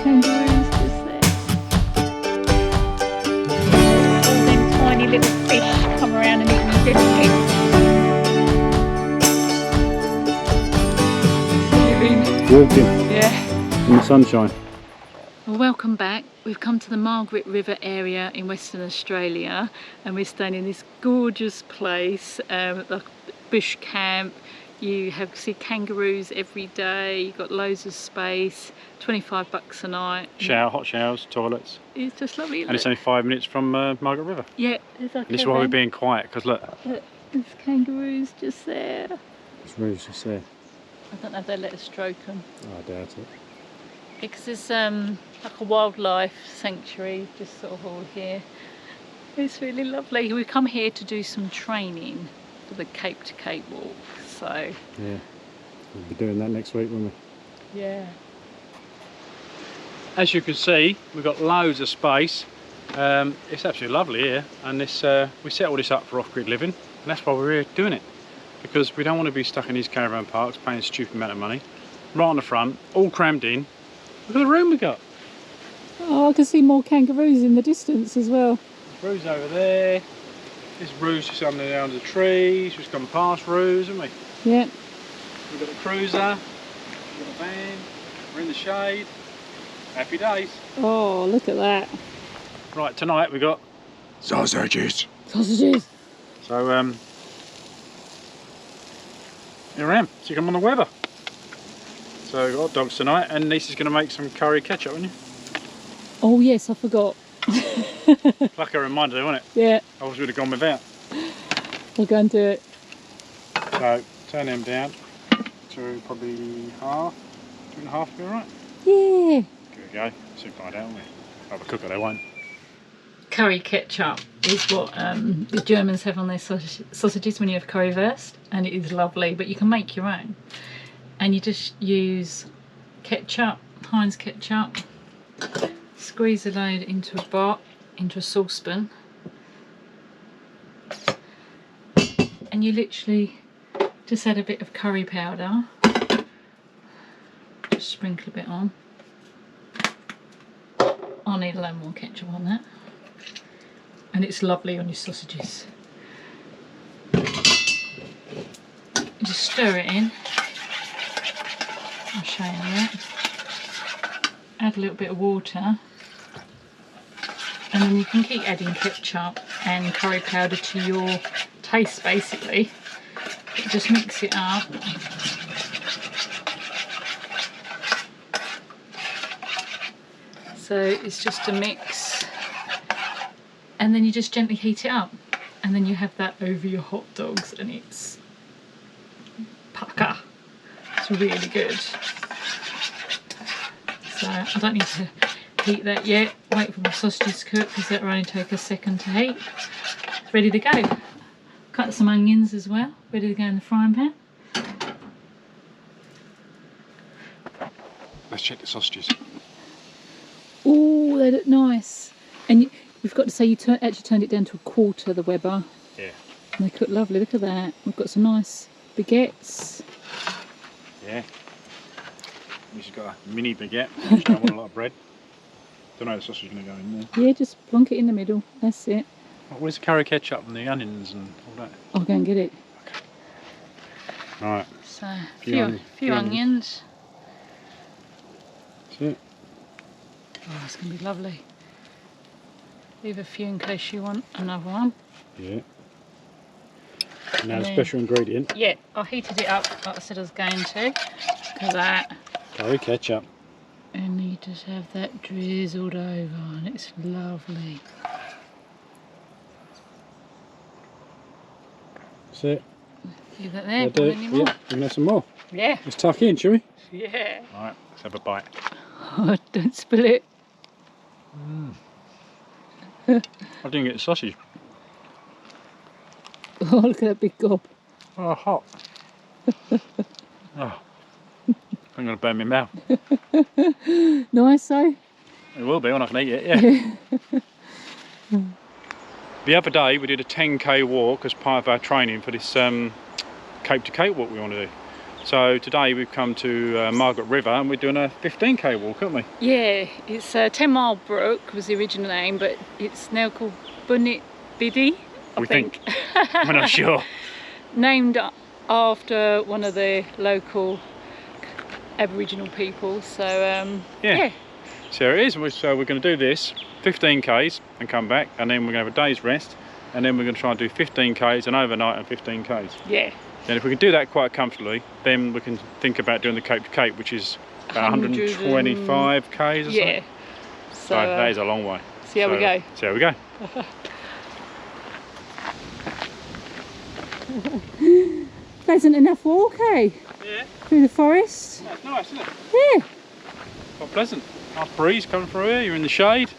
kangaroos just there. All them tiny little fish come around and eat my biscuits. Walking Yeah. in the sunshine. Well, welcome back. We've come to the Margaret River area in Western Australia, and we're staying in this gorgeous place, like a bush camp. You see kangaroos every day. You've got loads of space. $25 a night. Hot showers, toilets. It's just lovely. And it's only 5 minutes from Margaret River. Yeah, there's like. And this is why we're being quiet, because look. Look, there's kangaroos just there. There's roos just there. I don't know if they let us stroke them. Oh, I doubt it. Because there's like a wildlife sanctuary just sort of all here. It's really lovely. We come here to do some training for the Cape to Cape walk. So yeah, we'll be doing that next week, won't we? Yeah. As you can see, we've got loads of space. It's absolutely lovely here, and this we set all this up for off-grid living, and that's why we're here doing it, because we don't want to be stuck in these caravan parks paying a stupid amount of money. Right on the front, all crammed in. Look at the room we got. Oh, I can see more kangaroos in the distance as well. Roos over there. There's roos just under the trees. We've come past roos, haven't we? Yeah. We've got the cruiser. We've got the van. We're in the shade. Happy days. Oh, look at that. Right, tonight we've got sausages. Sausages. So here I am, so you come on the weather. So we've got hot dogs tonight, and Lisa's going to make some curry ketchup, isn't you? Oh yes, I forgot. Like a reminder, wasn't it? Yeah. I was would have gone without. We'll go and do it. So turn them down to probably half, 2.5 be alright? Yeah. There we go. Soon find out, won't we? Have a cooker, they won't. Curry ketchup is what the Germans have on their sausages when you have currywurst, and it is lovely, but you can make your own. And you just use ketchup, Heinz ketchup, squeeze a load into a saucepan, and you literally just add a bit of curry powder, just sprinkle a bit on. I'll need a lot more ketchup on that, and it's lovely on your sausages. You just stir it in. I'll show you that. Add a little bit of water, and then you can keep adding ketchup and curry powder to your taste basically. But just mix it up. So it's just a mix, and then you just gently heat it up, and then you have that over your hot dogs, and it's pucker. It's really good. So I don't need to heat that yet. Wait for my sausages to cook, because that will only take a second to heat. It's ready to go. Cut some onions as well, ready to go in the frying pan. Let's check the sausages. Oh, they look nice. And you've got to say you actually turned it down to 1/4 the Weber. Yeah. And they cook lovely. Look at that. We've got some nice baguettes. Yeah. She's got a mini baguette. She don't want a lot of bread. Don't know how the sausage is going to go in there. Yeah, just plonk it in the middle. That's it. Where's the curry ketchup and the onions and all that? I'll go and get it. Okay. Right. So, a few onions. That's it. Oh, it's going to be lovely. Leave a few in case you want another one. Yeah. Now a special ingredient. Yeah, I heated it up like I said I was going to. Look at that. Curry ketchup. And you just have that drizzled over, and it's lovely. That's it. Leave that there. Do. Any more? Yeah, we can have some more. Yeah. Let's tuck in, shall we? Yeah. Alright, let's have a bite. Oh, don't spill it. I didn't get the sausage. Oh, look at that big gob. Oh, hot. Oh. I'm going to burn my mouth. Nice though? It will be when I can eat it, yeah. The other day we did a 10k walk as part of our training for this Cape to Cape walk we want to do. So today we've come to Margaret River and we're doing a 15k walk, aren't we? Yeah, it's 10 Mile Brook was the original name, but it's now called Bunit Biddy, I think. We're not sure. Named after one of the local Aboriginal people, so yeah. So there it is. So we're going to do this 15k's and come back, and then we're going to have a day's rest, and then we're going to try and do 15k's and overnight and 15k's. Yeah. Then if we can do that quite comfortably, then we can think about doing the Cape to Cape, which is about 125k's or something. Yeah. So that is a long way. See how we go. See how we go. Pleasant enough walk, eh? Yeah. Through the forest. That's nice, isn't it? Yeah. Quite pleasant. Nice breeze coming through here. You're in the shade.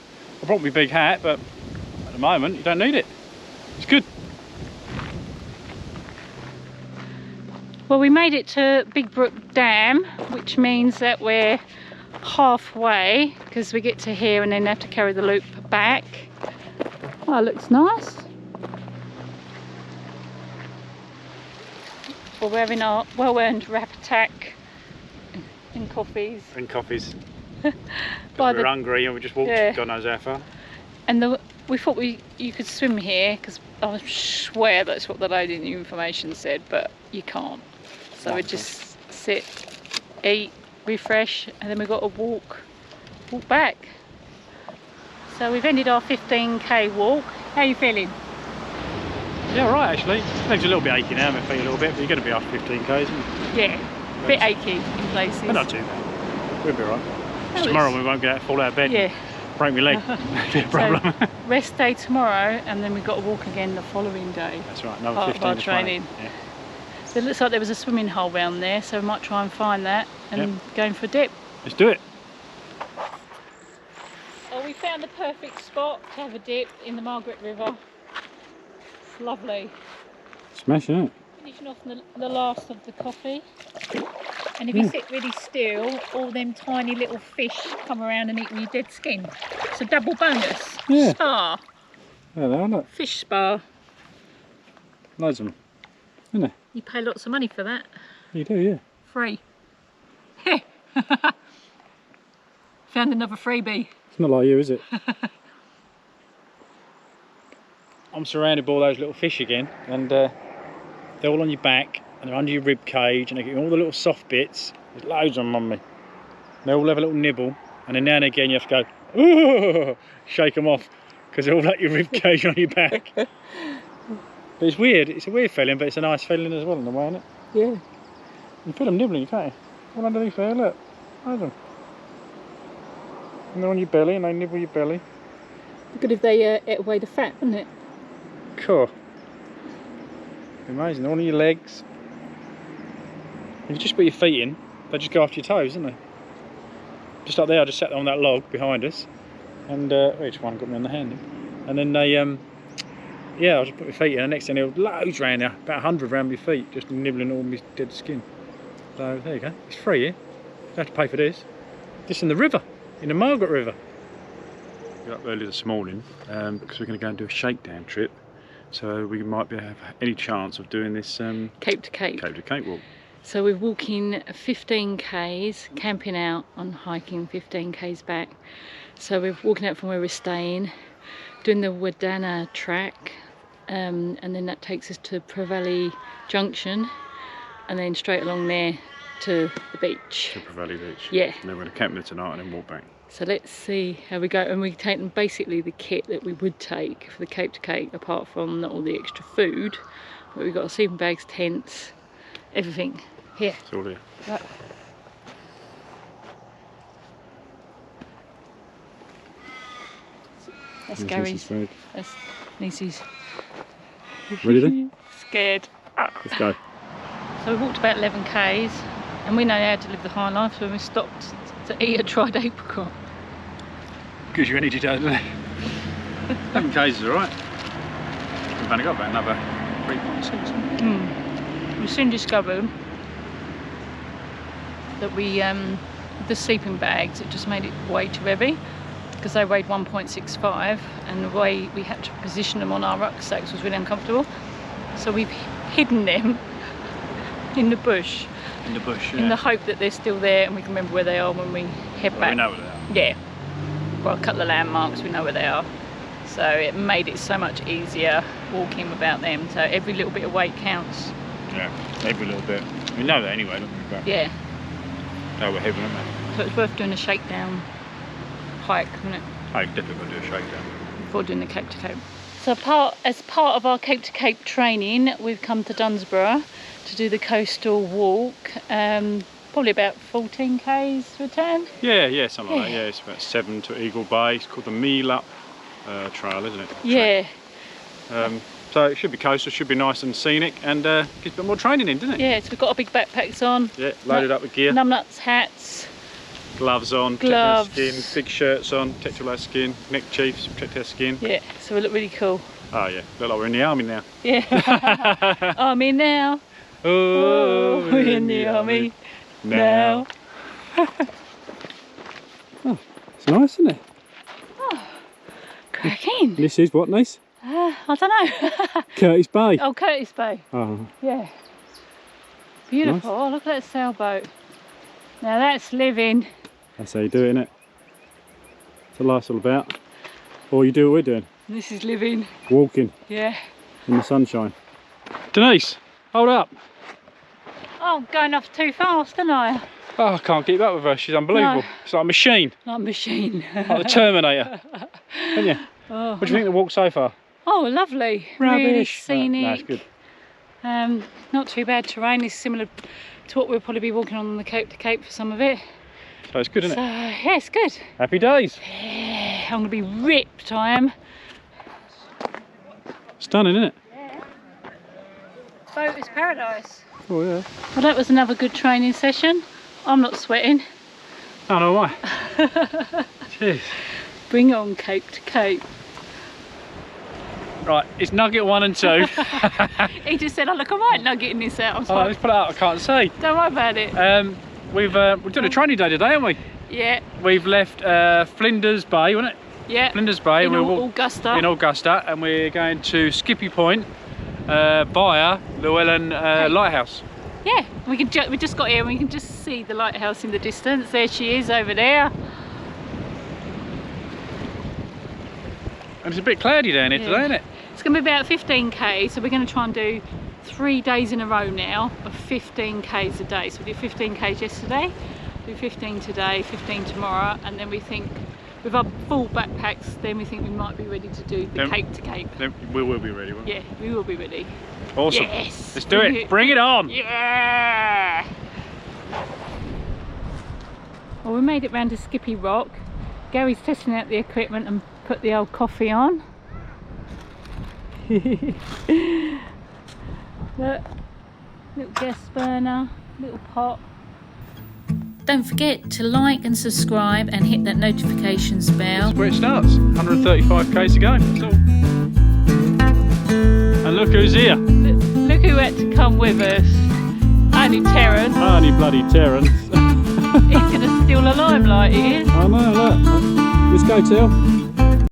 I brought my big hat, but at the moment you don't need it. It's good. Well, we made it to Big Brook Dam, which means that we're halfway, because we get to here and then have to carry the loop back. Oh, it looks nice. Well, we're having our well-earned wrap attack and coffees. And coffees. By We're hungry and we just walked God knows how far. And we thought you could swim here, because I swear that's what the lady in the information said, but you can't. So we just sit, eat, refresh, and then we've got to walk back. So we've ended our 15k walk. How are you feeling? Yeah, right, actually. Legs a little bit achy now, my feet a little bit, but you're going to be after 15k's, isn't it? Yeah, a bit achy in places. But not too bad. We'll be right. Tomorrow we won't fall out of bed. Yeah. Break my leg. Be a problem. So, rest day tomorrow, and then we've got to walk again the following day. That's right, another part 15 of our to training. 20. Yeah. So it looks like there was a swimming hole round there, so we might try and find that and going for a dip. Let's do it. Oh, we found the perfect spot to have a dip in the Margaret River. It's lovely. Smashing it. Finishing off the last of the coffee. And if you sit really still, all them tiny little fish come around and eat your dead skin. It's a double bonus. Yeah. Spa. There they are, look. Fish spa. Loads of them. Isn't there? You pay lots of money for that. You do, yeah. Free. Found another freebie. It's not like you, is it? I'm surrounded by all those little fish again, and they're all on your back, and they're under your rib cage, and they get all the little soft bits. There's loads of them on me. They all have a little nibble, and then now and again you have to go, ooh, shake them off, because they're all like your rib cage on your back. But it's weird. It's a weird feeling, but it's a nice feeling as well in a way, isn't it? Yeah. You can feel them nibbling, can't you? All underneath there, look. Loads of them. And they're on your belly, and they nibble your belly. Good if they ate away the fat, wouldn't it? Cool. Amazing. They're on your legs. If you just put your feet in, they just go after your toes, don't they? Just like there, I just sat on that log behind us, and each one got me on the hand. And then they, yeah, I just put my feet in, and the next thing there were loads round there, about 100 round my feet, just nibbling all my dead skin. So there you go. It's free here. You don't have to pay for this. Just in the river, in the Margaret River. We got up early this morning because we're going to go and do a shakedown trip. So we might have any chance of doing this Cape to Cape. Cape to Cape walk. So we're walking 15k's, camping out on hiking 15k's back. So we're walking out from where we're staying, doing the WADANA Track, and then that takes us to Prevalley Junction, and then straight along there to the beach. To Prevalley Beach. Yeah. And then we're going to camp there tonight and then walk back. So let's see how we go. And we take basically the kit that we would take for the Cape to Cape, apart from not all the extra food. But we've got sleeping bags, tents, everything here. It's all here. Right. That's Gary's. That's Niecy's. Ready then? Scared. Let's go. So we walked about 11k's, and we know how to live the high life, so we stopped to eat a dried apricot. Gives you energy, doesn't it? 11k's is alright. We've only got about another 3.6. We soon discovered that the sleeping bags, it just made it way too heavy, because they weighed 1.65, and the way we had to position them on our rucksacks was really uncomfortable. So we've hidden them in the bush, In the bush, yeah. In the hope that they're still there and we can remember where they are when we head back. We know where they are. Yeah. Well, a couple of landmarks, we know where they are. So it made it so much easier walking without them. So every little bit of weight counts. Yeah, every little bit. We know that anyway, don't we? But Yeah. no, we're heavy, aren't we? So it's worth doing a shakedown hike, isn't it? I definitely got to do a shakedown. Before doing the Cape to Cape. So as part of our Cape to Cape training, we've come to Dunsborough to do the coastal walk. Probably about 14 k's return. Yeah, something like that. Yeah, it's about 7 to Eagle Bay. It's called the Meal Up Trail, isn't it? Yeah. So it should be coastal, should be nice and scenic, and gives a bit more training in, doesn't it? Yeah, so we've got our big backpacks on. Yeah, loaded up with gear. Numbnuts, hats. Gloves on, Gloves. protect our skin, big shirts on, protect all our skin, neck chiefs, protect our skin. Yeah, so we look really cool. Oh yeah, look like we're in the army now. Yeah. Army now. Oh, we're in the army now. Oh, it's nice, isn't it? Oh, cracking. This is what, nice? I don't know. Curtis Bay. Oh, Curtis Bay. Oh. Yeah. Beautiful. Nice. Oh, look at that sailboat. Now that's living. That's how you do it, innit? That's what life's all about. Or you do what we're doing. This is living. Walking Yeah. in the sunshine. Denise, hold up. Oh, I'm going off too fast, aren't I? Oh, I can't keep up with her. She's unbelievable. No. It's like a machine. Like a machine. Like the Terminator. Don't you? Oh, What do you think of the walk so far? oh, lovely. Rubbish. Really scenic. No, it's good. Not too bad terrain. It's similar to what we'll probably be walking on the Cape to Cape for some of it. So it's good, isn't So, it? yeah, it's good. Happy days. Yeah, I'm going to be ripped, I am. Stunning, isn't it? Yeah. Boat is paradise. Oh, yeah. Well, that was another good training session. I'm not sweating. Oh, no, why? Cheers. Bring on Cape to Cape. Right, it's nugget 1 and 2. He just said, oh look, I might nugget in this out. I was Oh, like, let's put it out, I can't say. don't worry about it. We're doing a training day today, aren't we? Yeah, We've left Flinders Bay, wasn't it? yeah. Flinders Bay. In and we're Augusta. in Augusta, and we're going to Skippy Point via Llewellyn Lighthouse. Yeah, we just got here and we can just see the lighthouse in the distance. There she is over there. And it's a bit cloudy down here Yeah. today, isn't it? It's going to be about 15k, so we're going to try and do 3 days in a row now of 15k's a day. So we did 15k's yesterday, do 15 today, 15 tomorrow, and then we think with our full backpacks, then we think we might be ready to do the Cape to Cape. Then we will be ready, won't we? Yeah, we will be ready. Awesome. Yes. Let's do it. Bring it on. Yeah. Well, we made it round to Skippy Rock. Gary's testing out the equipment and put the old coffee on. Look, little gas burner, little pot. Don't forget to like and subscribe and hit that notifications bell. That's where it starts. 135k to go. That's all. And look who's here. Look who had to come with us. Only Terence. Only bloody Terence. He's going to steal the limelight, he is. I know, look. Let's go, Till.